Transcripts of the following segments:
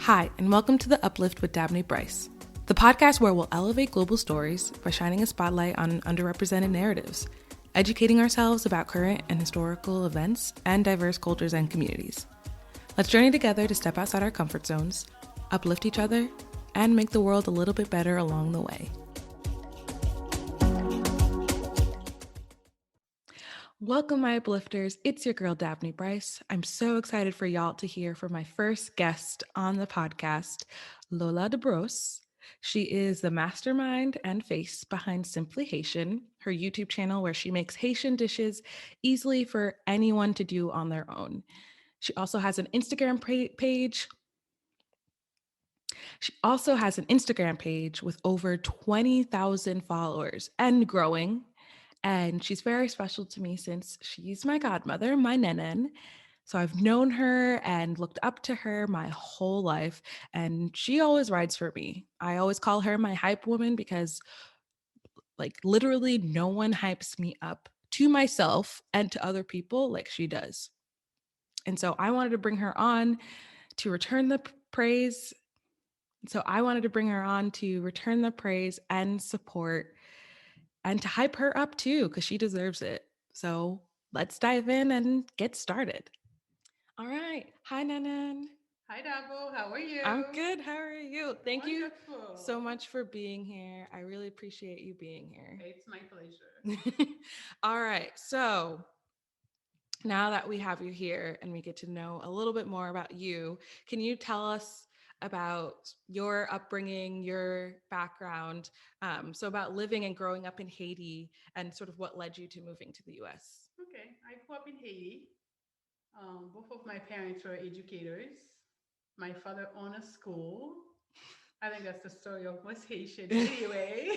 Hi, and welcome to the Uplift with Dabney Brice, the podcast where we'll elevate global stories by shining a spotlight on underrepresented narratives, educating ourselves about current and historical events and diverse cultures and communities. Let's journey together to step outside our comfort zones, uplift each other, and make the world a little bit better along the way. Welcome, my uplifters. It's your girl, Dabney Brice. I'm so excited for y'all to hear from my first guest on the podcast, Lola Debrosse. She is the mastermind and face behind Simply Haitian, her YouTube channel where she makes Haitian dishes easily for anyone to do on their own. She also has an Instagram page. She also has an Instagram page with over 20,000 followers and growing. And she's very special to me since she's my godmother, my nenen. So I've known her and looked up to her my whole life, and she always rides for me. I always call her my hype woman because, like, literally no one hypes me up to myself and to other people like she does. And so I wanted to bring her on to return the praise. So I wanted to bring her on to return the praise and support and to hype her up too, because she deserves it. So let's dive in and get started. All right. Hi, Nanan. Hi, Dabo. How are you? I'm good. How are you? Thank you Wonderful. so much for being here. I really appreciate you being here. It's my pleasure. All right. So now that we have you here and we get to know a little bit more about you, can you tell us about your upbringing, your background, so about living and growing up in Haiti and sort of what led you to moving to the US? Okay, I grew up in Haiti. Both of my parents were educators. My father owned a school. I think that's the story of most Haitian anyway.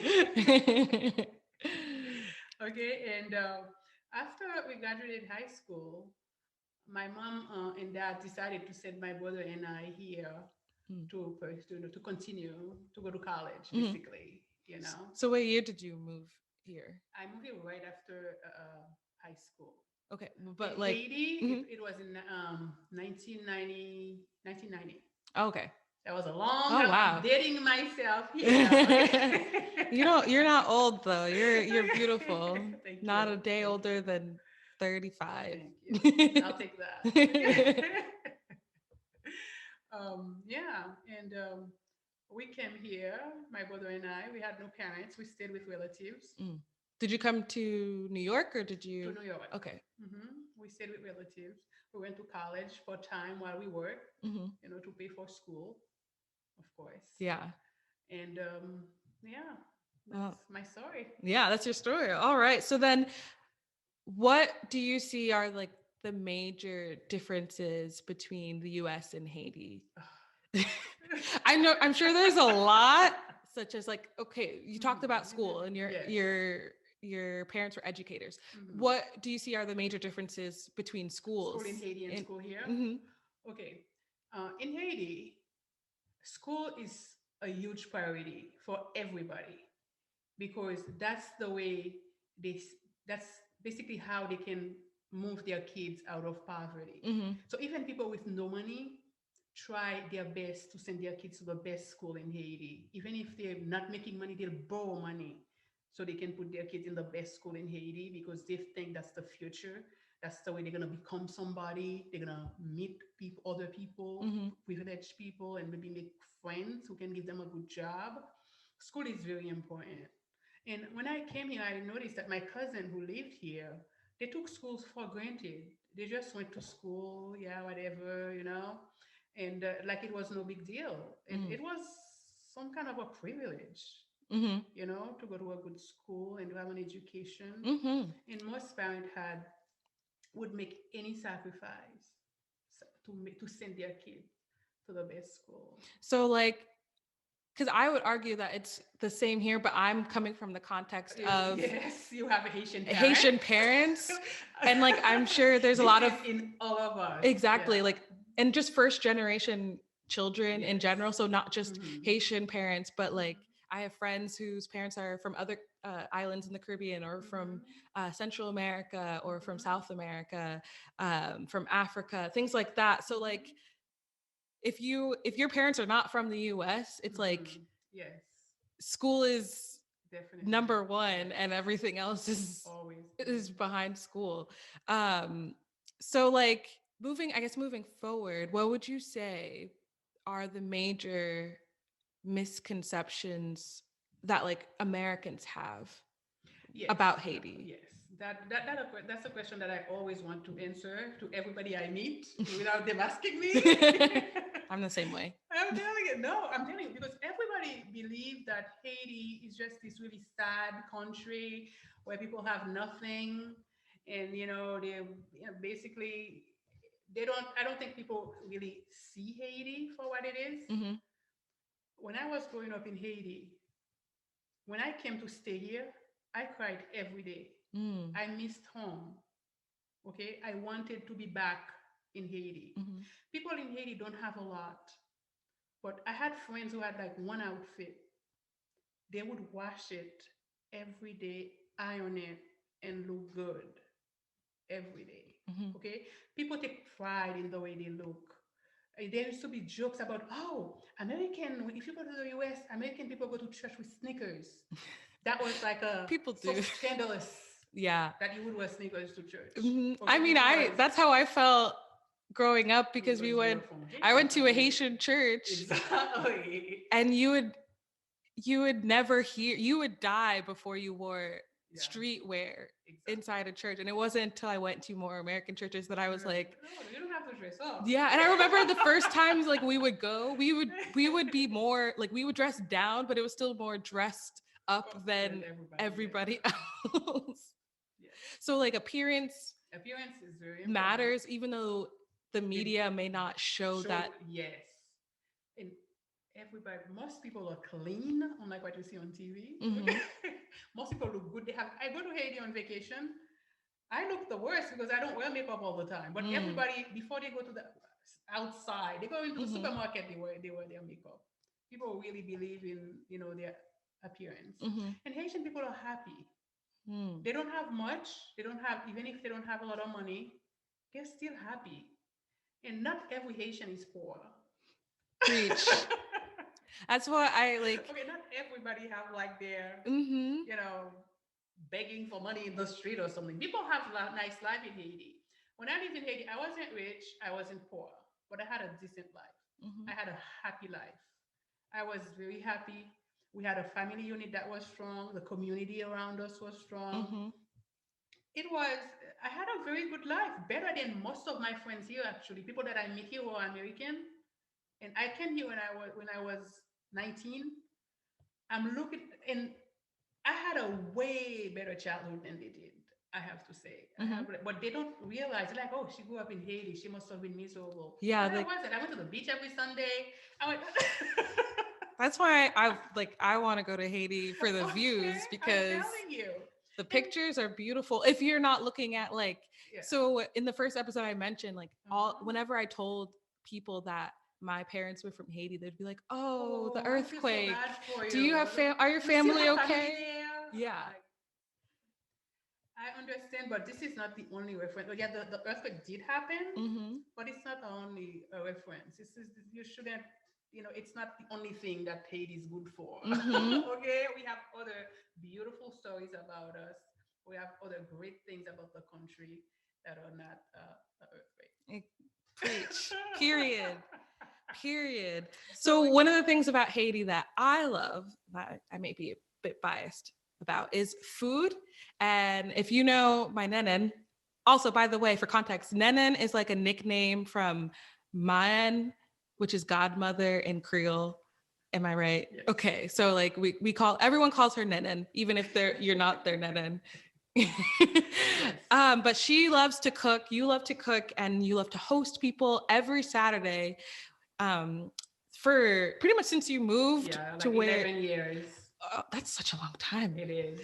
Okay, and after we graduated high school, my mom and dad decided to send my brother and I here to continue to go to college, Mhm. basically. You know, So what year did you move here? I moved here right after high school. Okay, In but like, Haiti, mhm. it was in 1990, 1990. Okay. That was a long Oh time. I'm wow. dating myself here. Okay. You're not old though. You're beautiful. Thank you. Not a day Thank you. older than 35. Thank you. I'll take that. Okay. Yeah. And we came here, my brother and I. We had no parents. We stayed with relatives Mm. Did you come to New York or did to you? New York. Okay. We stayed with relatives. We went to college for time while we worked, Hmm. to pay for school, of course. Yeah. And yeah, Well, that's my story. yeah, that's your story. All right. So then what do you see are like the major differences between the US and Haiti? I'm sure there's a lot, such as like, okay, you talked about school and Yes. your parents were educators. Mhm. What do you see are the major differences between School in schools? Haiti and In school here. Mhm. Okay. In Haiti, school is a huge priority for everybody because that's the way that's basically how they can move their kids out of poverty. Mhm. So even people with no money try their best to send their kids to the best school in Haiti. Even if they're not making money, they'll borrow money so they can put their kids in the best school in Haiti because they think that's the future. That's the way they're gonna become somebody. They're gonna meet people, other people, Mhm. privileged people, and maybe make friends who can give them a good job. School is very important. And when I came here, I noticed that my cousin who lived here, they took schools for granted. They just went to school, yeah, whatever, and like it was no big deal. And Mhm. it was some kind of a privilege, Mhm. to go to a good school and to have an education. Mhm. And most parents would make any sacrifice to send their kid to the best school. So like, because I would argue that it's the same here, but I'm coming from the context of Yes, you have Haitian Haitian parents. parents, and like I'm sure there's a This lot is of in all of us. exactly Yeah. like, and just first generation children in Yes. general, so not just Mhm. Haitian parents, but like I have friends whose parents are from other islands in the Caribbean or from Mhm. Central America or from Mhm. South America, from Africa, things like that. So like Mhm. if your parents are not from the US, it's like Yes, school is definitely. number one Yes, and everything else always is be. behind school. Um so like moving forward, what would you say are the major misconceptions that like Americans have Yes, about Haiti? yes. That's a question that I always want to answer to everybody I meet without them asking me. I'm the same way. I'm telling you, no, I'm telling you, because everybody believes that Haiti is just this really sad country where people have nothing, and they basically they don't. I don't think people really see Haiti for what it is. Hmm. When I was growing up in Haiti, when I came to stay here, I cried every day. Mm. I missed home. Okay, I wanted to be back in Haiti. Hmm. People in Haiti don't have a lot, but I had friends who had like one outfit. They would wash it every day, iron it, and look good every day. Hmm. Okay, people take pride in the way they look. There used to be jokes about, oh, American, if you go to the US, American people go to church with sneakers. That was like a People so do. scandalous Yeah. that you would wear sneakers to church. Hmm. I Okay, mean, because that's how I felt growing up because you were from I Haiti, went to a Haitian church exactly. and you would never hear, you would die before you wore Yeah, streetwear exactly. inside a church. And it wasn't until I went to more American churches that I was like, No, you don't have to dress up. yeah. And I remember the first times like we would go, we would be more like we would dress down, but it was still more dressed up Than than everybody, yes. everybody else. Yes. So like appearance Appearance is very important. matters, even though the They media may not show show, that. yes. And everybody, most people are clean, unlike what you see on TV. Hmm. Okay? Most people look good. I go to Haiti on vacation. I look the worst because I don't wear makeup all the time. But Mm. everybody, before they go to the outside, they go into the Hmm. supermarket, they wear their makeup. People really believe in, their appearance. Hmm. And Haitian people are happy. Mm. They don't have much. They don't have, even if they don't have a lot of money, they're still happy. And not every Haitian is poor. Preach. That's what I like. Okay, not everybody have like their, Hmm. you know, begging for money in the street or something. People have a nice life in Haiti. When I lived in Haiti, I wasn't rich, I wasn't poor, but I had a decent life. Hmm. I had a happy life. I was very happy. We had a family unit that was strong. The community around us was strong. Hmm. It was, I had a very good life, better than most of my friends here, actually. People that I meet here who are American. And I came here when I was 19. I'm looking, and I had a way better childhood than they did. I have to say, Hmm. but they don't realize. Like, oh, she grew up in Haiti. She must have been miserable. Yeah, But I like wasn't. I went to the beach every Sunday. I went. that's why I want to go to Haiti for the Okay, views I'm because telling you. the And pictures are beautiful. If you're not looking at like, yeah. so in the first episode I mentioned like all Uh-huh. whenever I told people that my parents were from Haiti, they'd be like, "Oh, the Oh, I feel so earthquake. bad for Do you you. have are your You still family have family okay?" there. Yeah. Like, I understand, but this is not the only reference. Oh, yeah, the earthquake did happen, Mhm. but it's not the only reference. You shouldn't, it's not the only thing that Haiti is good for. Mhm. Okay, we have other beautiful stories about us. We have other great things about the country that are not the earthquake. Eh, Preach. Period. Period. So So one of the things about Haiti that I love, that I may be a bit biased about, is food. And if you know my nenen, also by the way, for context, nenen is like a nickname from Mayan, which is godmother in Creole. Am I right? yes. Okay, so like we call everyone calls her nenen, even if you're not their nenen. Yes. But she loves to cook. You love to cook, and you love to host people every Saturday, um, for pretty much since you moved Yeah, to like where 11 years. that's such a long time. It is.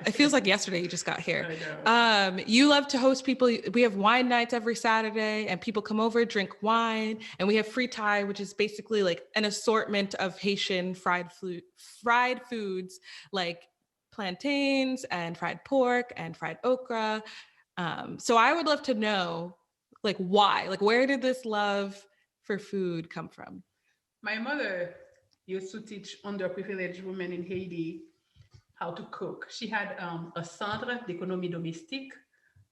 It feels like yesterday you just got here. I know. You love to host people. We have wine nights every Saturday, and people come over, drink wine, and we have free Thai, which is basically like an assortment of Haitian fried foods like plantains and fried pork and fried okra. So I would love to know, like, why? Like, where did this love for food come from? My mother used to teach underprivileged women in Haiti how to cook. She had a centre d'économie domestique,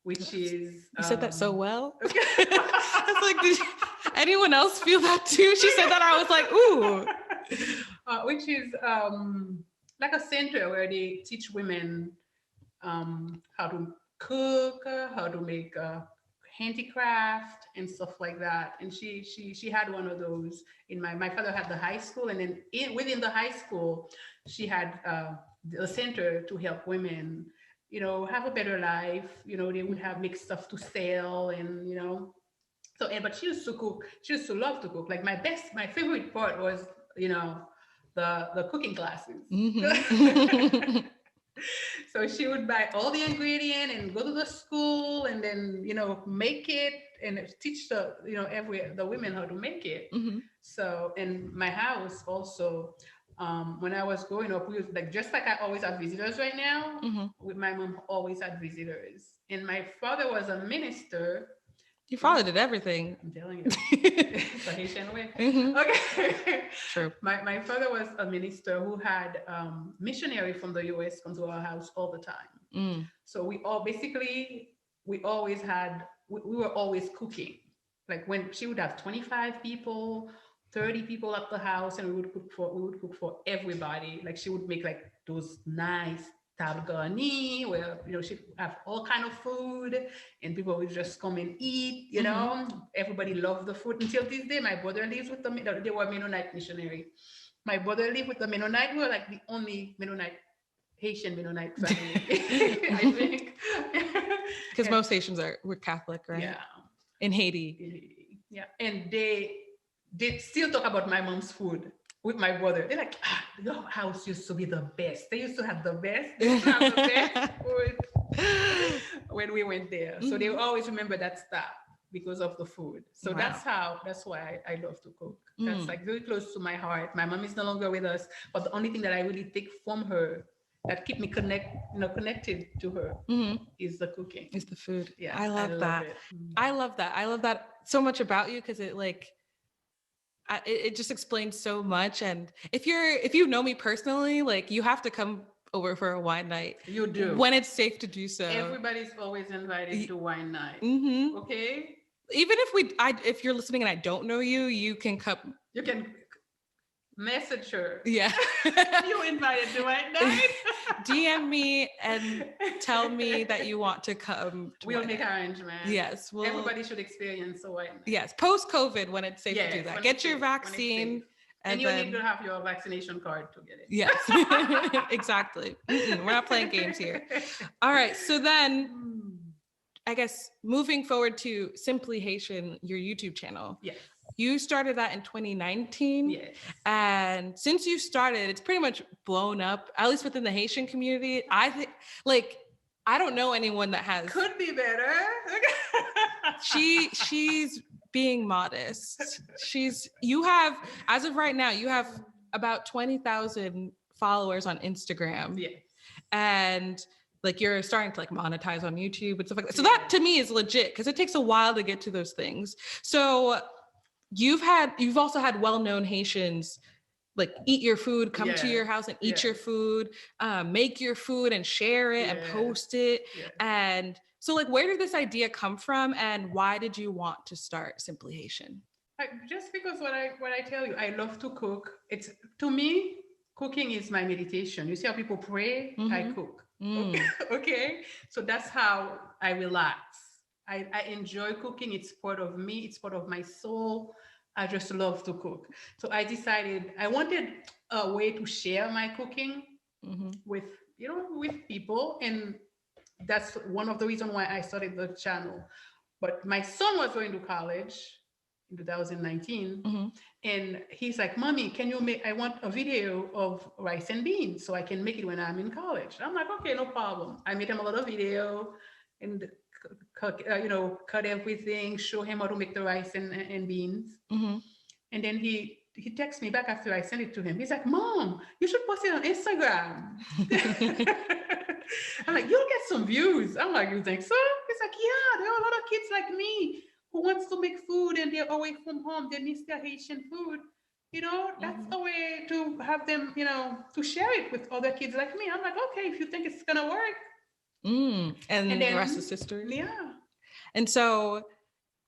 which is You said that so well. okay. It's like, did anyone else feel that too? She said that, I was like, ooh. Which is like a center where they teach women how to cook, how to make handicraft and stuff like that. And she had one of those. In my father had the high school, and then within the high school, she had a center to help women, have a better life. They would have make stuff to sell, and So, but she used to cook. She used to love to cook. Like my favorite part was, the cooking classes. Mm-hmm. So she would buy all the ingredient and go to the school, and then make it and teach the women how to make it. Mm-hmm. So in my house also, when I was growing up, we was like, just like I always have visitors right now. Mm-hmm. With my mom always had visitors, and my father was a minister. Your father did everything. I'm telling you, it's a Haitian way. Mm-hmm. Okay. True. My father was a minister who had missionary from the US come to our house all the time. Mm. So we always had, we were always cooking. Like when she would have 25 people, 30 people at the house, and we would cook for everybody. Like she would make like those nice table garni where she'd have all kind of food, and people would just come and eat. Everybody loved the food. Until this day, my brother lives with they were Mennonite missionary. My brother lived with the Mennonite. We were like the only Haitian Mennonite family, I think. Because most Haitians were Catholic, right? Yeah. In Haiti. Yeah. And they still talk about my mom's food with my brother. They're like, your house used to be the best. They used to have the best. They used to have the best food when we went there. Mm-hmm. So they always remember that stuff because of the food. So wow. That's why I love to cook. That's like very close to my heart. My mom is no longer with us, but the only thing that I really take from her that keep me connected to her is the cooking. Is the food. Yeah. I love that. I love that. I love that so much about you, because it just explains so much. And if you know me personally, like, you have to come over for a wine night. You do. When it's safe to do so. Everybody's always invited to wine night. Mm-hmm. Okay. Even if you're listening and I don't know you, you can come. You can message her. Yeah. You invited to wine night. DM me and tell me that you want to come. We'll make arrangements. Yes. Everybody should experience a wine night. Yes. Post-COVID, when it's safe to do that. Get your vaccine. And you need to have your vaccination card to get it. Yes. Exactly. We're not playing games here. All right. So then, I guess moving forward to Simply Haitian, your YouTube channel. Yes. You started that in 2019. Yes. And since you started, it's pretty much blown up, at least within the Haitian community. I think, I don't know anyone that has. Could be better. She's being modest. You have, as of right now, you have about 20,000 followers on Instagram. Yes. And you're starting to monetize on YouTube and stuff like that. So that to me is legit, because it takes a while to get to those things. So you've also had well-known Haitians eat your food, come to your house and eat your food, make your food and share it and post it. Yeah. And so where did this idea come from, and why did you want to start Simply Haitian? Just because what I tell you, I love to cook. It's, to me, cooking is my meditation. You see how people pray? Mm-hmm. I cook. Okay. So that's how I relax. I enjoy cooking. It's part of me. It's part of my soul. I just love to cook. So I decided I wanted a way to share my cooking with people. And that's one of the reasons why I started the channel. But my son was going to college in 2019. And he's like, Mommy, I want a video of rice and beans so I can make it when I'm in college. I'm like, okay, no problem. I made him a little video and cut everything, show him how to make the rice and beans. And then he texts me back after I sent it to him. He's like, Mom, you should post it on Instagram. I'm like, you'll get some views. I'm like, you think so? He's like, yeah, there are a lot of kids like me who wants to make food and they're away from home, they miss their Haitian food. That's Mhm. a way to have them, to share it with other kids like me. I'm like, okay, if you think it's gonna work, and And the rest then is history. yeah. And so,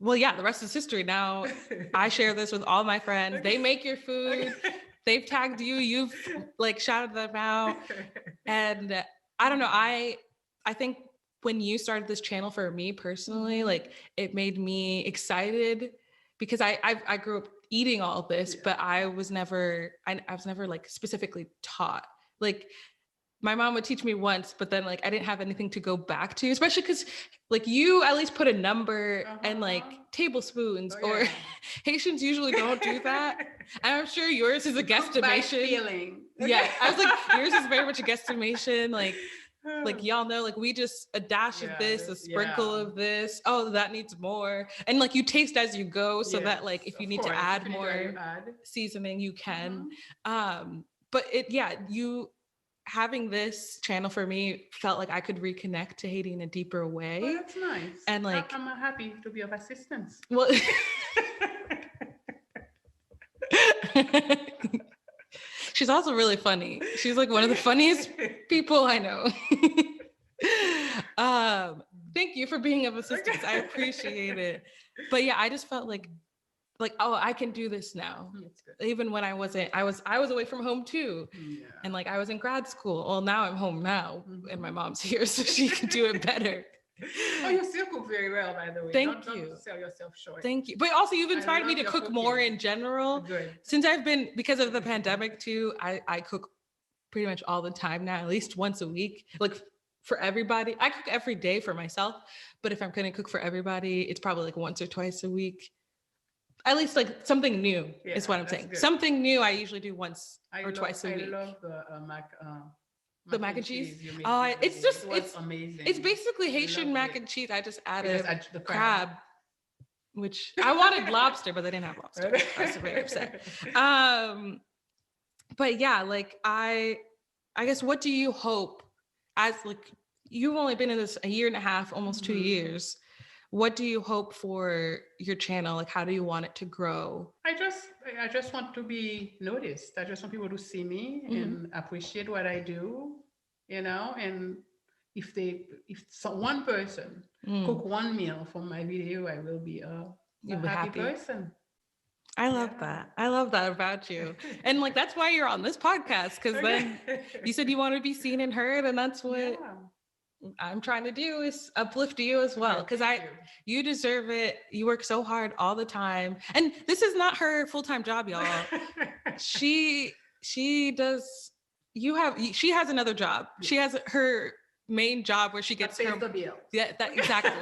well, yeah, the rest is history. Now I share this with all my friends. They make your food. They've tagged you. You've like shouted them out. And I don't know. I think when you started this channel for me personally, like it made me excited because I grew up eating all of this, Yeah. but I was never like specifically taught. Like my mom would teach me once, but then like I didn't have anything to go back to, especially because like you at least put a number and like tablespoons, Oh or yeah. Haitians usually don't do that. And I'm sure yours is a Cook by guesstimation. feeling. Yeah, I was like, yours is very much a guesstimation. Like y'all know, like we just a dash of this, a sprinkle of this. Oh, that needs more, and like you taste as you go, so that like if you of need to course. add If you need to add, you more add. seasoning, you can. Mhm. But you having this channel for me felt like I could reconnect to Haiti in a deeper Oh, way, that's nice. and like, I'm happy to be of assistance. well. She's also really funny. She's like one of the funniest people I know. Thank you for being of assistance. I appreciate it. But yeah, I just felt like oh, I can do this now. That's good. Even when I wasn't, I was away from home too. Yeah. And like I was in grad school. Well, now I'm home now and my Mhm. mom's here, so she can do it better. Oh, you still cook very well, by the way. Thank Don't you. sell yourself short. Thank you. But also you've I inspired me love to your cook more cooking. in general. Good. Since I've been, because of the pandemic too, I cook pretty much all the time now, at least once a week. Like for everybody. I cook every day for myself, but if I'm gonna cook for everybody, it's probably like once or twice a week. At least like something new Yeah, is what I'm that's saying. good. Something new I usually do once or twice a I week. love the The mac mac and and cheese. cheese you made Oh, the other it's day. just It was amazing. it's basically I Haitian loved mac it. and cheese. I just You just added add the crab, which I wanted lobster, but they didn't have lobster. I was very upset. But yeah, like I guess what do you hope as like you've only been in this a year and a half, almost 2 years. What do you hope for your channel? Like how do you want it to grow? I just want to be noticed. I just want people to see me Mm-hmm. and appreciate what I do, and if one person Mm. cook one meal from my video, I will be a You'll be happy happy. person. I love Yeah. that. I love that about you. And like that's why you're on this podcast, because then you said you want to be seen and heard, and that's what Yeah. I'm trying to do is uplift you as well. Good. Because Thank you deserve it. You work so hard all the time. And this is not her full-time job, y'all. She does she has another job. She has her main job where she That gets pays her the bills. yeah, that exactly.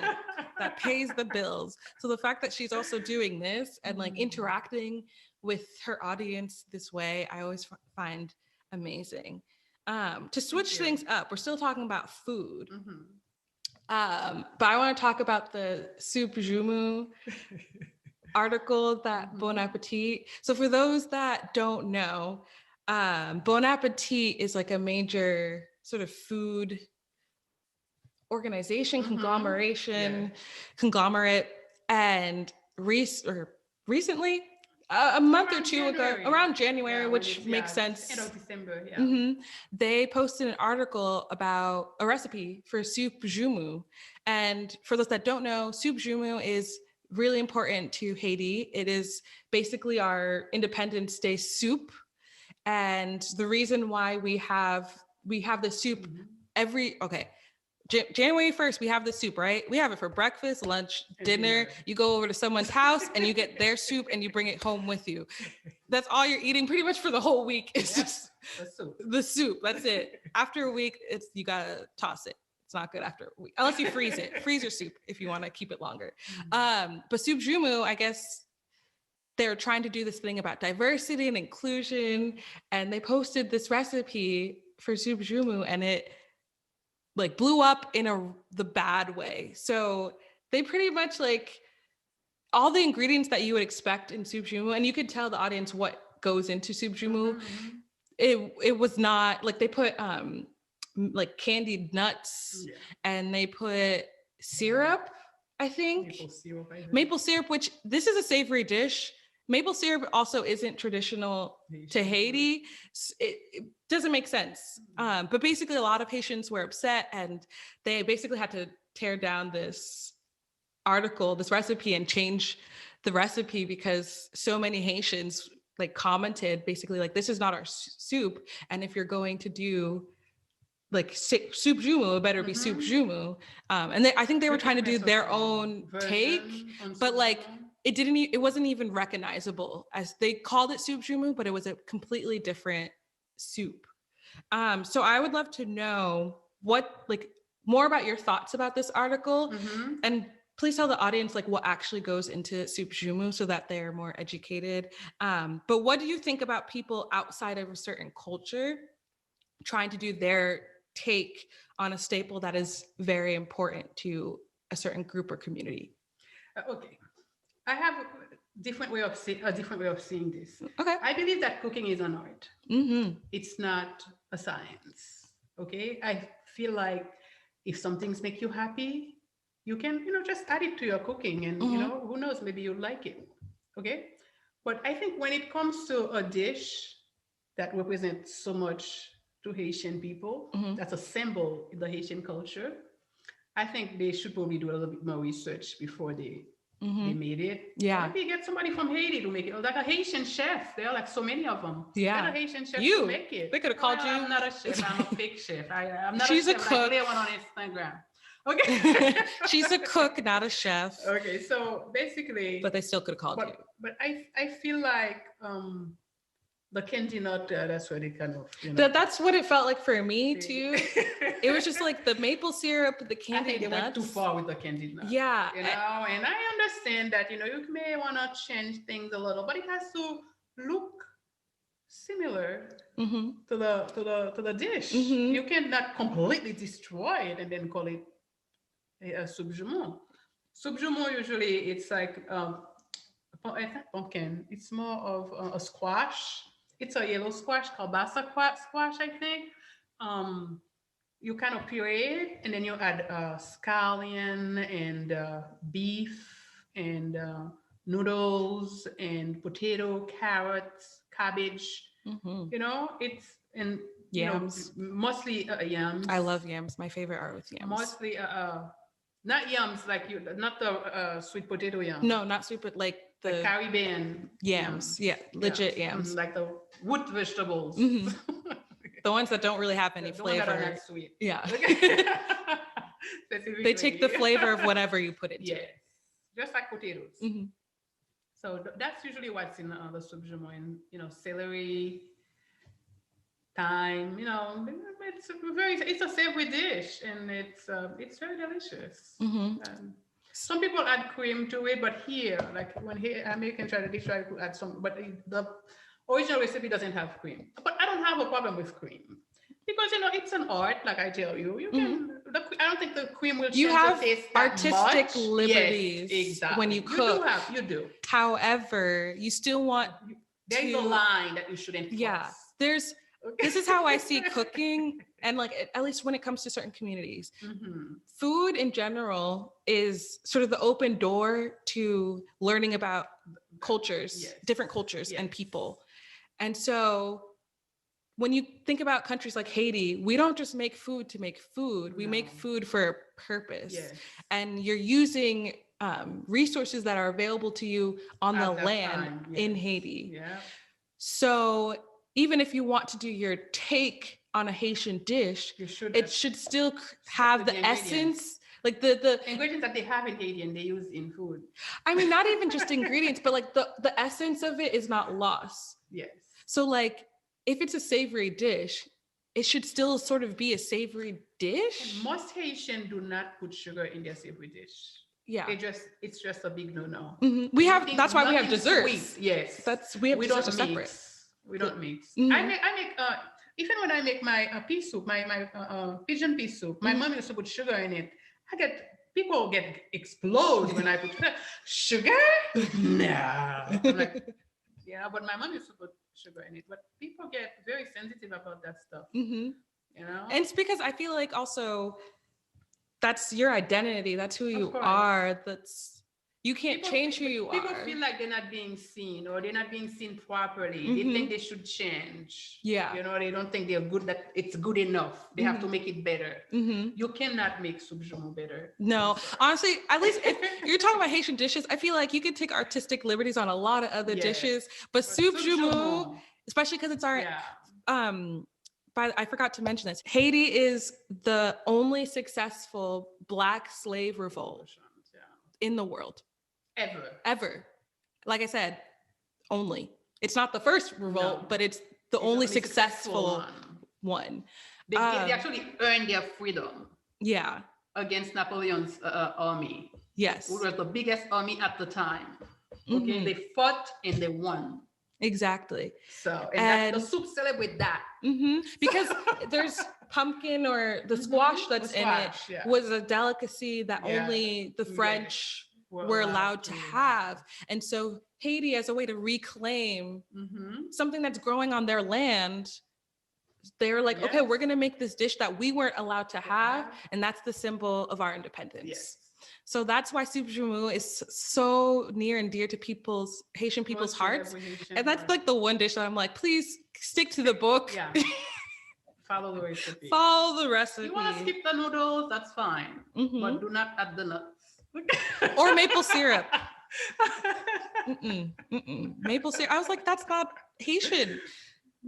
That pays the bills. So the fact that she's also doing this and like interacting with her audience this way, I always find amazing. To switch things up, we're still talking about food. But I want to talk about the soup jumu article that Bon Appetit. So for those that don't know, Bon Appetit is like a major sort of food organization, conglomerate, and recently, a month or two ago, around January, which makes sense. End of December, yeah. They posted an article about a recipe for soup jumu. And for those that don't know, soup jumu is really important to Haiti. It is basically our Independence Day soup. And the reason why we have the soup January 1st, we have the soup, right? We have it for breakfast, lunch, dinner. You go over to someone's house and you get their soup and you bring it home with you. That's all you're eating pretty much for the whole week. It's just the soup. That's it. After a week, you gotta toss it. It's not good after a week, unless you freeze it. Freeze your soup if you want to keep it longer. But soup jumu, I guess they're trying to do this thing about diversity and inclusion, and they posted this recipe for soup jumu, and it like blew up in the bad way. So they pretty much like all the ingredients that you would expect in soup jumu, and you could tell the audience what goes into soup jumu. It was not like they put like candied nuts and they put syrup I think Maple syrup, I heard. maple syrup, which this is a savory dish. Maple syrup also isn't traditional to Haiti. It doesn't make sense. But basically, a lot of Haitians were upset, and they basically had to tear down this article, this recipe, and change the recipe because so many Haitians like commented basically like, this is not our soup, and if you're going to do like soup jumu, it better be soup jumu. And I think they were trying to do their own take, but like it wasn't even recognizable as they called it soup jumu, but it was a completely different soup. So I would love to know what like more about your thoughts about this article, and please tell the audience like what actually goes into soup jumu so that they're more educated. But what do you think about people outside of a certain culture trying to do their take on a staple that is very important to a certain group or community? Okay, I have a different way of seeing this. Okay. I believe that cooking is an art. It's not a science. Okay, I feel like if some things make you happy, you can just add it to your cooking, and who knows, maybe you'll like it. Okay, but I think when it comes to a dish that represents so much to Haitian people, that's a symbol in the Haitian culture, I think they should probably do a little bit more research before they made it. Yeah. Maybe get somebody from Haiti to make it, like a Haitian chef. There are like so many of them. Yeah. Get a Haitian chef to make it. They could have called you. I'm not a chef. I'm a fake chef. I'm not She's a chef. a cook. Like one on Instagram. Okay. She's a cook, not a chef. Okay, so basically. But they still could have called you. But I feel like the candy nut, that's where they kind of, That's what it felt like for me too. It was just like the maple syrup, the candied I think they nuts. went too far with the candied nut. Yeah. And I understand that, you may want to change things a little, but it has to look similar to the dish. You cannot completely destroy it and then call it a soup jumeau. Soup jumeau usually it's like it's not pumpkin. It's more of a squash. It's a yellow squash called basa squash, I think. You kind of puree it, and then you add scallion and beef and noodles and potato, carrots, cabbage. It's and yams. Mostly yams. I love yams. My favorite are with yams. Mostly not yams like not the sweet potato yams. No, not sweet, but like the Caribbean yams. Yeah, legit yams. Like the wood vegetables. The ones that don't really have any flavor. That are not sweet. Yeah. They take the flavor of whatever you put into it. Just like potatoes. So that's usually what's in the soup jumeau, and celery, thyme. It's a savory dish, and it's very delicious. Some people add cream to it, but here, like when American try to add some, but the original recipe doesn't have cream. But I don't have a problem with cream because it's an art. Like I tell you, you can. I don't think the cream will change the taste that artistic much. liberties exactly. when you cook. You do. However, you still want. There's a line that you shouldn't cross. Yeah, this is how I see cooking, and like at least when it comes to certain communities, food in general is sort of the open door to learning about cultures, different cultures and people. And so when you think about countries like Haiti, we don't just make food to make food. We make food for a purpose. And you're using resources that are available to you on the land in Haiti. So even if you want to do your take on a Haitian dish, it should still have the essence, like the ingredients that they have in Haiti and they use in food. I mean, not even just ingredients, but like the essence of it is not lost. So like if it's a savory dish, it should still sort of be a savory dish. And most Haitians do not put sugar in their savory dish. It's just a big no-no. We have that's why we have desserts. Sweet. We don't separate. We don't mix. I make even when I make my pea soup, my pigeon pea soup, my mom used to put sugar in it. People explode when I put sugar. No. I'm like, yeah, but my mom used to put sugar in it. But people get very sensitive about that stuff. And it's because I feel like also that's your identity. That's who you are. You can't change who you people are. feel like they're not being seen or they're not being seen properly. They think they should change. Yeah. They don't think they're good, that it's good enough. They have to make it better. You cannot make soup joumou better. No, honestly, at least if you're talking about Haitian dishes, I feel like you can take artistic liberties on a lot of other dishes, but soup joumou, especially because it's our, I forgot to mention this. Haiti is the only successful Black slave revolt in the world. Ever. Like I said, only. It's not the first revolt, but it's the only successful one. They actually earned their freedom. Yeah. Against Napoleon's army. Yes. Who was the biggest army at the time. Okay, they fought and they won. Exactly. So, and the soup celebrate that. Because there's pumpkin or the squash that's in it was a delicacy that only the French were allowed to have. And so Haiti, as a way to reclaim something that's growing on their land, they're like, okay, we're going to make this dish that we weren't allowed to have. And that's the symbol of our independence. So that's why soup joumou is so near and dear to Haitian people's hearts. And that's like the one dish that I'm like, please stick to the book. Yeah. Follow the recipe. Follow the recipe. You want to skip the noodles, that's fine. But do not add the nuts. Or maple syrup. Maple syrup. I was like, that's not Haitian.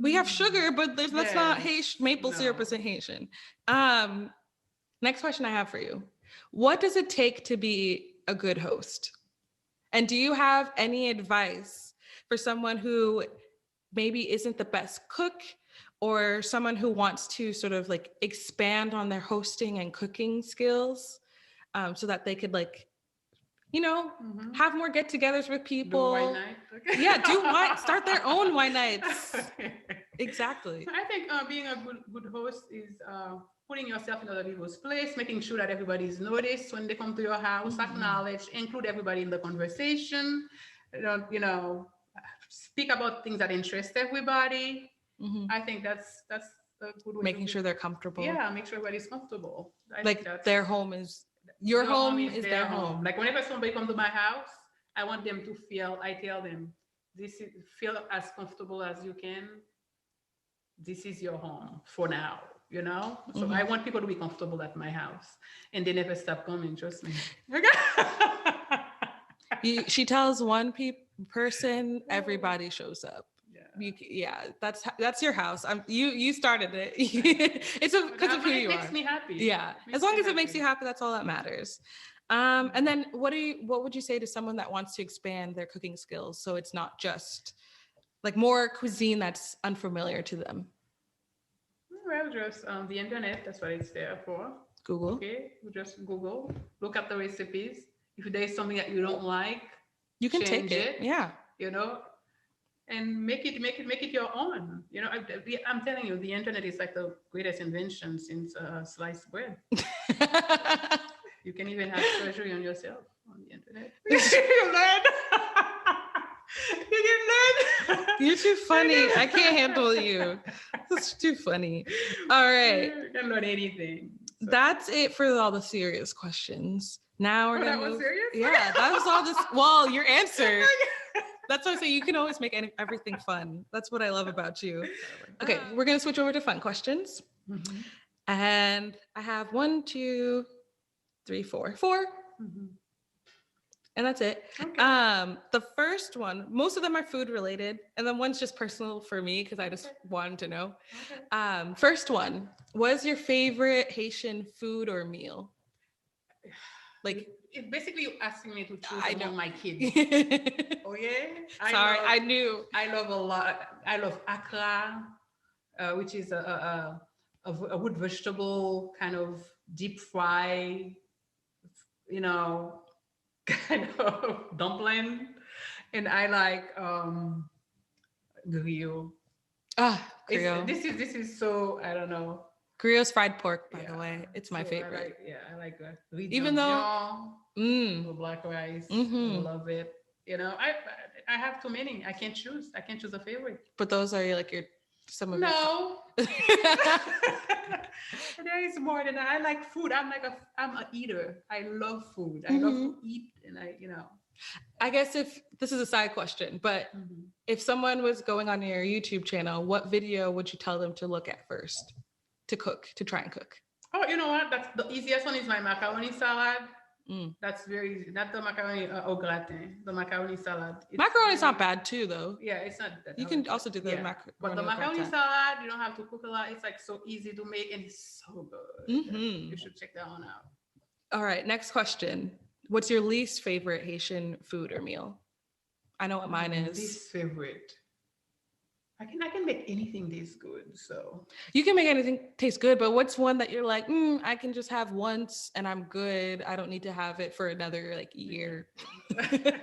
We have sugar, but that's not Haitian. Maple syrup isn't Haitian. Next question I have for you. What does it take to be a good host? And do you have any advice for someone who maybe isn't the best cook, or someone who wants to sort of like expand on their hosting and cooking skills, so that they could have more get-togethers with people? Do wine night. Okay. Yeah, start their own wine nights. Exactly. I think being a good host is putting yourself in other people's place, making sure that everybody's noticed when they come to your house, acknowledge, include everybody in the conversation, speak about things that interest everybody. I think that's a good way. Making sure they're comfortable. Yeah, make sure everybody's comfortable. Their home is your home is their home. Like whenever somebody comes to my house, I want them to I tell them, feel as comfortable as you can. This is your home for now, So I want people to be comfortable at my house, and they never stop coming, trust me. She tells one person, everybody shows up. That's your house. You started it. It's because of who you are. It makes me happy. Yeah, as long as it makes you happy, that's all that matters. And then what would you say to someone that wants to expand their cooking skills, so it's not just like more cuisine that's unfamiliar to them? Well, just the internet. That's what it's there for. Google. Okay, you just Google. Look up the recipes. If there is something that you don't like, you can take it. Yeah. And make it your own. I'm telling you, the internet is like the greatest invention since sliced bread. You can even have surgery on yourself on the internet. You learn. You can learn. You're too funny. I can't handle you. That's too funny. All right. You can learn anything. So. That's it for all the serious questions. Now we're gonna move. Serious? Yeah, that was all this. Well, your answer. That's why I say you can always make everything fun. That's what I love about you. Okay, we're gonna switch over to fun questions. And I have 1, 2, 3, 4. 4. And that's it. Okay. The first one, most of them are food related, and then one's just personal for me because I just wanted to know. Okay. First one, what is your favorite Haitian food or meal? Like, it's basically you asking me to choose among my kids. Oh yeah. I knew. I love a lot. I love akra, which is a wood vegetable kind of deep fry, kind of dumpling. And I like griot. Griot. This is so, I don't know. Griot's fried pork, by the way. It's my favorite. I like that. Even though black rice, I love it. I have too many. I can't choose a favorite. But those are like your some of No. your There is more than that. I like food. I'm an eater. I love food. I love to eat, and I guess if this is a side question, but if someone was going on your YouTube channel, what video would you tell them to look at first to try and cook? Oh, you know what? That's the easiest one is my macaroni salad. That's very easy. Not the macaroni au gratin, the macaroni salad. Macaroni's not bad too, though. Yeah, it's not that. You can also do the macaroni. But the macaroni salad, you don't have to cook a lot. It's like so easy to make and it's so good. You should check that one out. All right, next question. What's your least favorite Haitian food or meal? I know what mine is. Least favorite. I can make anything taste good. So you can make anything taste good, but what's one that you're like, I can just have once and I'm good. I don't need to have it for another like year. Which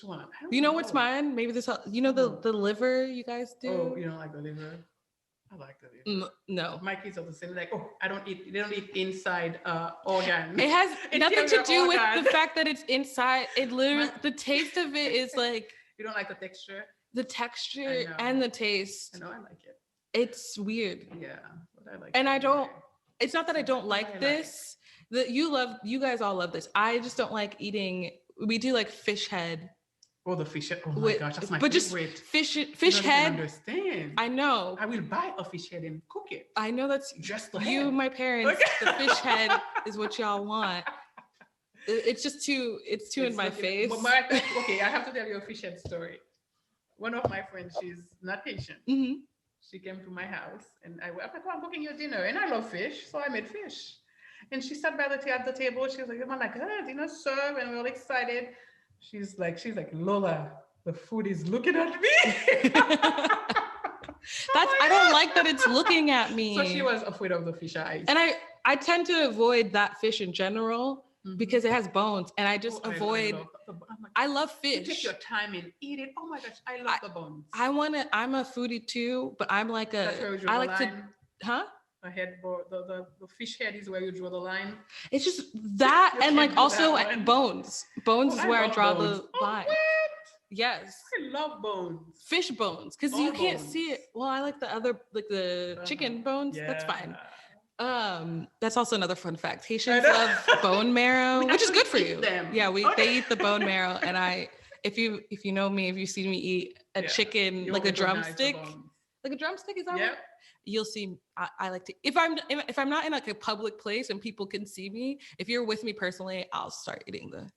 one? You know what's mine? Maybe this. You know the liver you guys do. Oh, you don't like the liver? I like the liver. No, my kids are the same. Like, I don't eat. They don't eat inside organs. It has nothing to do with the fact that it's inside. It literally, the taste of it is like. You don't like the texture. The texture and the taste. I know, I like it. It's weird. Yeah, but I like it. And I don't. It's not that I don't like this. That you guys all love this. I just don't like eating. We do like fish head. Oh, the fish head. Oh my gosh, that's my favorite. Just fish head. Understand? I know. I will buy a fish head and cook it. I know that's just the you, head. My parents. The fish head is what y'all want. It's just too. It's in my face. But okay, I have to tell you a fish head story. One of my friends, she's not Haitian. She came to my house and I was like, I'm cooking your dinner. And I love fish, so I made fish. And she sat by at the table. She was like, I'm like, dinner served. And we were all excited. She's like, Lola, the food is looking at me. I don't like that it's looking at me. So she was afraid of the fish eyes. And I tend to avoid that fish in general because it has bones. And I just avoid... I love fish. You take your time and eat it. Oh my gosh, I love the bones. I'm a foodie too, but I'm like I like to, The headboard, the fish head is where you draw the line. It's just that, and like also bones. Bones is where I draw the line. What? Yes. I love bones. Fish bones, because you can't see it. Well, I like the other, like the chicken bones. Yeah. That's fine. That's also another fun fact. Haitians love bone marrow, which is good for you. Yeah, they eat the bone marrow, and if you know me, if you see me eat a chicken, like a drumstick, is that what? You'll see. I like to if I'm not in like a public place and people can see me. If you're with me personally, I'll start eating the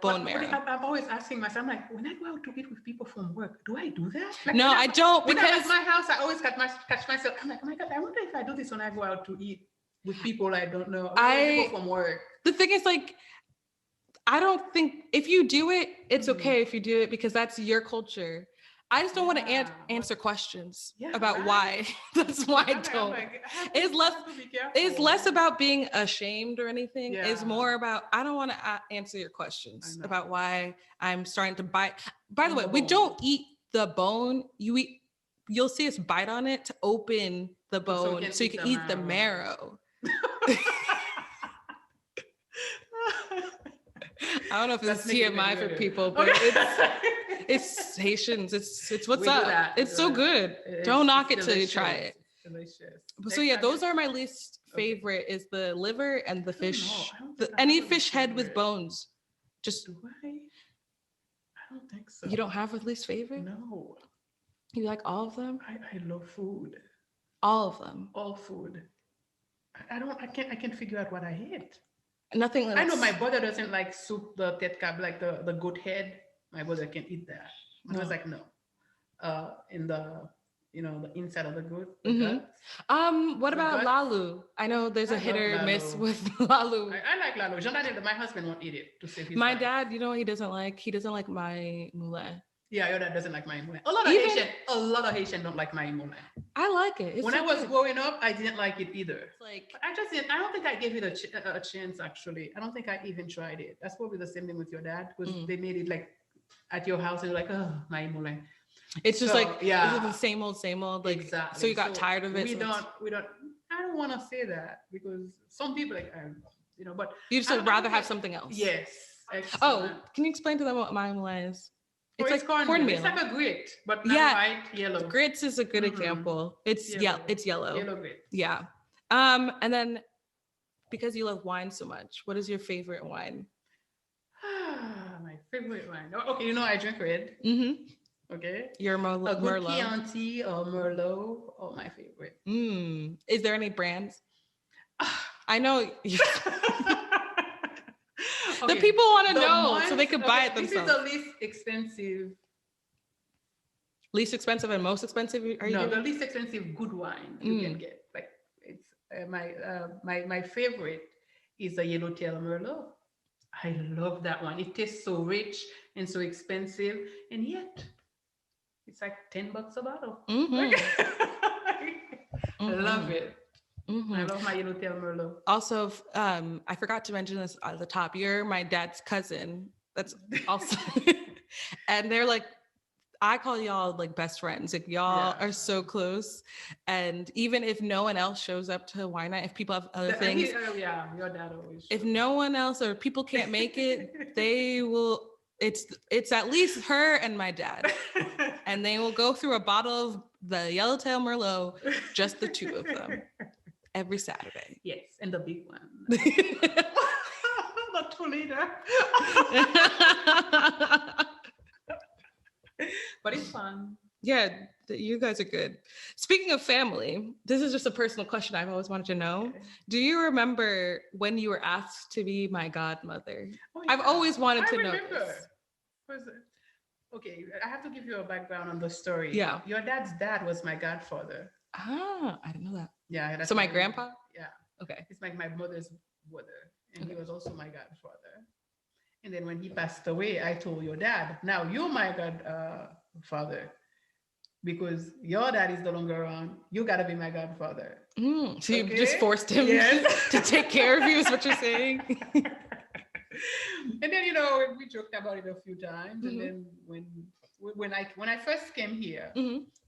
bone marrow. I'm always asking myself, I'm like, when I go out to eat with people from work, do I do that? Like, no, I don't. Because at my house, I always catch myself. I'm like, oh my God, I wonder if I do this when I go out to eat with people I don't know. People from work. The thing is, like, I don't think if you do it, it's okay if you do it because that's your culture. I just don't want to answer questions about why. That's why I don't. It's less about being ashamed or anything. Yeah. It's more about I don't want to answer your questions about why I'm starting to bite. By the way, we don't eat the bone. You'll see us bite on it to open the bone so you can eat the marrow. I don't know if this is TMI for people, but it's Haitians. It's what's up. It's so good. Don't knock it till you try it. Delicious. So yeah, those are my least favorite is the liver and the fish. Any fish head with bones. Just do I don't think so. You don't have a least favorite? No. You like all of them? I love food. All of them. All food. I can't figure out what I hate. Nothing else. I know my brother doesn't like soup, the tête cab, like the goat head. My brother can't eat that. I was like, no. In the the inside of the goat. What about lalu? I know there's a hit or miss with lalu. I like lalu. My husband won't eat it to save his My life. dad, he doesn't like my moulin. Yeah, your dad doesn't like my moulin. A lot of Haitian don't like my moulin. I like it. When I was growing up, I didn't like it either. I don't think I gave it a chance, actually. I don't think I even tried it. That's probably the same thing with your dad, because they made it like at your house, and you're like, oh, my moulin. It's just it's the same old. Like, exactly. So you got tired of it. We don't. I don't want to say that because some people but you just would rather have something else. Yes. Excellent. Oh, can you explain to them what my moulin is? Oh, It's it's like cornmeal. It's cornmeal. like a grit, but not Yeah, white, yellow. grits is a good example. It's it's yellow. Yellow grit. Yeah. And then because you love wine so much, what is your favorite wine? My favorite wine. Oh, okay, I drink red. Mm-hmm. Okay. Your A good Merlot. Chianti or Merlot. Oh, my favorite. Is there any brands? I know the people want to know so they could buy it themselves. This is the least expensive. Least expensive and most expensive? Are you the least expensive good wine you can get. Like it's my favorite is a Yellowtail Merlot. I love that one. It tastes so rich and so expensive, and yet it's like $10 a bottle. I love it. I love my Yellowtail Merlot. Also, I forgot to mention this at the top. You're my dad's cousin. That's also, and they're like, I call y'all like best friends. Like y'all are so close. And even if no one else shows up to wine night, if people have other things, your dad always. If no one else or people can't make it, they will. It's at least her and my dad, and they will go through a bottle of the Yellowtail Merlot, just the two of them, every Saturday. Yes, and the big one. Not 2 liter. But it's fun. Yeah, you guys are good. Speaking of family, this is just a personal question I've always wanted to know. Okay. Do you remember when you were asked to be my godmother? Oh, yeah. I've always wanted to know this. Okay, I have to give you a background on the story. Yeah. Your dad's dad was my godfather. Ah, I didn't know that. Yeah. So my grandpa? Yeah. Okay. It's like my mother's brother, and he was also my godfather. And then when he passed away, I told your dad, now you're my godfather. Because your dad is no longer around, you gotta be my godfather. So you just forced him to take care of you, is what you're saying? And then we joked about it a few times. And then when I first came here,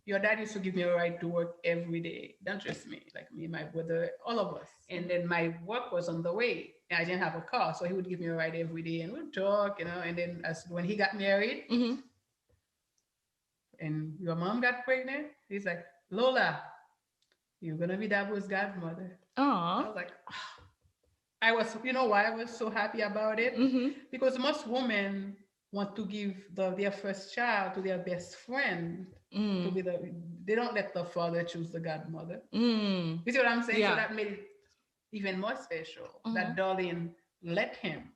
your dad used to give me a ride to work every day. Not just me, like me, my brother, all of us. And then my work was on the way. And I didn't have a car, so he would give me a ride every day, and we'd talk, And then when he got married. And your mom got pregnant, he's like, Lola, you're gonna be Dabo's godmother. Aww. I was like, why I was so happy about it? Because most women want to give their first child to their best friend to be they don't let the father choose the godmother. You see what I'm saying? Yeah. So that made it even more special. That Darlene let him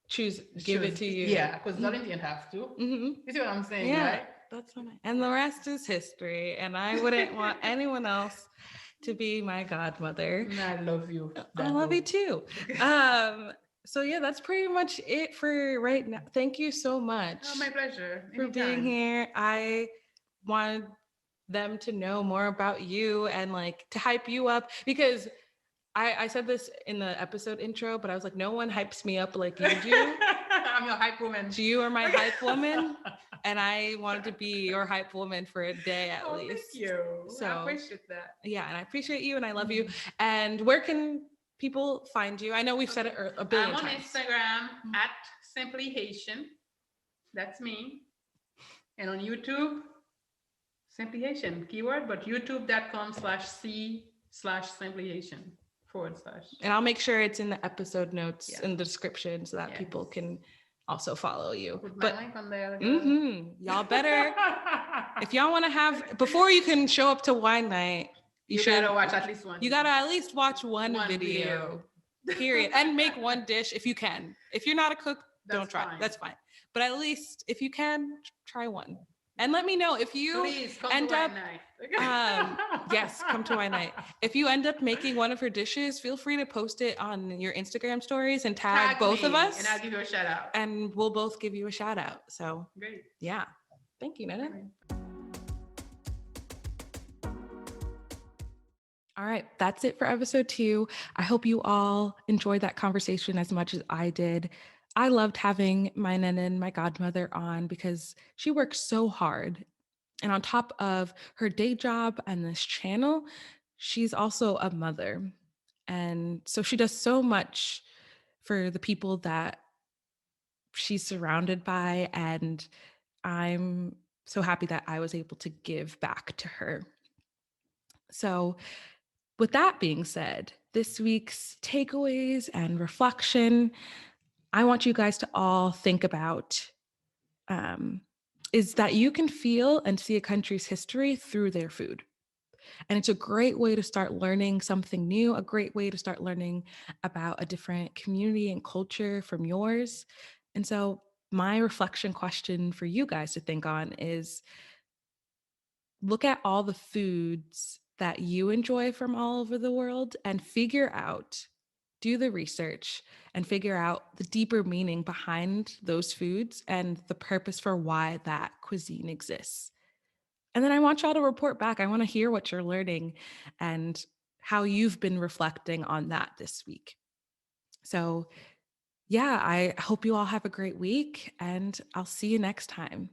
give it to you. Yeah, because Darlene didn't have to. You see what I'm saying? Yeah, right? That's what and the rest is history. And I wouldn't want anyone else to be my godmother. I love you. I love you too. So yeah, that's pretty much it for right now. Thank you so much. Oh, my pleasure. For being here. I wanted them to know more about you and like to hype you up, because I said this in the episode intro, but I was like, no one hypes me up like you do. I'm your hype woman. You are my hype woman. And I wanted to be your hype woman for a day at least. Thank you. So, I appreciate that. Yeah, and I appreciate you and I love you. And where can people find you? I know we've said it a billion times. I'm on Instagram at Simply Haitian. That's me. And on YouTube, Simply Haitian, keyword, but youtube.com/C/Simply Haitian / And I'll make sure it's in the episode notes in the description so that people can also follow you. Put my link on there. Y'all better, if y'all want to have, before you can show up to wine night, you should gotta watch at least one. You gotta at least watch one video. Period. And make one dish if you can. If you're not a cook, don't try. That's fine. But at least if you can, try one. And let me know if you end up, yes, come to wine night. If you end up making one of her dishes, feel free to post it on your Instagram stories and tag both of us. And I'll give you a shout out. And we'll both give you a shout out. So great. Yeah. Thank you, Nana. All right, that's it for episode 2. I hope you all enjoyed that conversation as much as I did. I loved having my Nenan, my godmother, on because she works so hard. And on top of her day job and this channel, she's also a mother. And so she does so much for the people that she's surrounded by. And I'm so happy that I was able to give back to her. So, with that being said, this week's takeaways and reflection, I want you guys to all think about um, is that you can feel and see a country's history through their food. And it's a great way to start learning something new, a great way to start learning about a different community and culture from yours. And so, my reflection question for you guys to think on is look at all the foods that you enjoy from all over the world and figure out, do the research and figure out the deeper meaning behind those foods and the purpose for why that cuisine exists. And then I want y'all to report back. I want to hear what you're learning and how you've been reflecting on that this week. So, yeah, I hope you all have a great week and I'll see you next time.